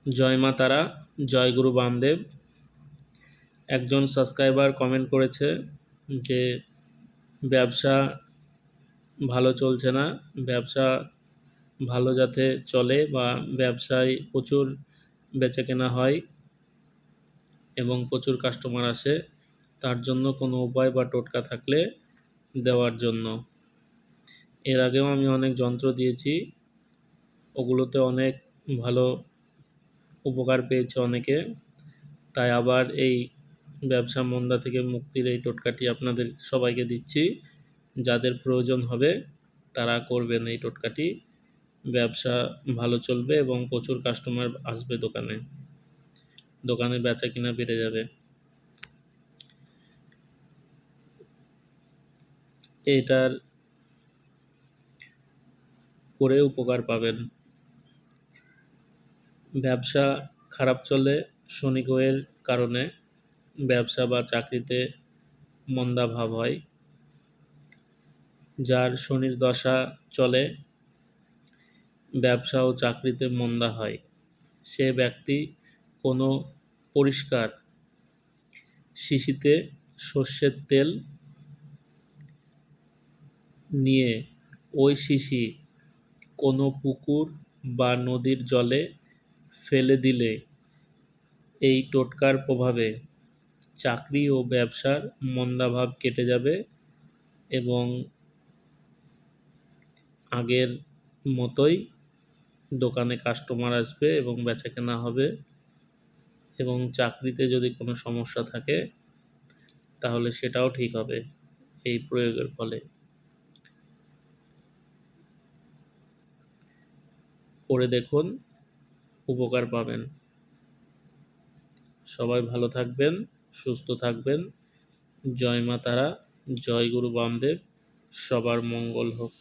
জয় মা তারা, জয় গুরু বামদেব। একজন সাবস্ক্রাইবার কমেন্ট করেছে যে ব্যবসা ভালো চলছে না, ব্যবসা ভালো যাতে চলে বা ব্যবসায় প্রচুর বেচাকেনা হয় এবং প্রচুর কাস্টমার আসে, তার জন্য কোনো উপায় বা টোটকা থাকলে দেওয়ার জন্য। এর আগেও আমি অনেক যন্ত্র দিয়েছি, ওগুলোতে অনেক ভালো উপকার পেয়েছে অনেকে। তাই আবার এই ব্যবসা মন্দা থেকে মুক্তির এই টোটকাটি আপনাদের সবাইকে দিচ্ছি। যাদের প্রয়োজন হবে তারা করবেন এই টোটকাটি। ব্যবসা ভালো চলবে এবং প্রচুর কাস্টমার আসবে দোকানে, দোকানে বেচা কিনা বেড়ে যাবে। এটার করে উপকার পাবেন। ব্যবসা খারাপ চলে শনি গ্রহের কারণে, ব্যবসা বা চাকরিতে মন্দা ভাব হয়। যার শনির দশা চলে ব্যবসা ও চাকরিতে মন্দা হয়, সে ব্যক্তি কোনো পরিষ্কার শিশিতে সর্ষের তেল নিয়ে ওই শিশি কোনো পুকুর বা নদীর জলে ফেলে দিলে এই টোটকার প্রভাবে চাকরি ও ব্যবসার মন্দাভাব কেটে যাবে এবং আগের মতোই দোকানে কাস্টমার আসবে এবং বেচাকেনা হবে। এবং চাকরিতে যদি কোনো সমস্যা থাকে তাহলে সেটাও ঠিক হবে এই প্রয়োগের ফলে। করে দেখুন, উপকার পাবেন। সবাই ভালো থাকবেন, সুস্থ থাকবেন। জয় মা তারা, জয় গুরু বামদেব। সবার মঙ্গল হোক।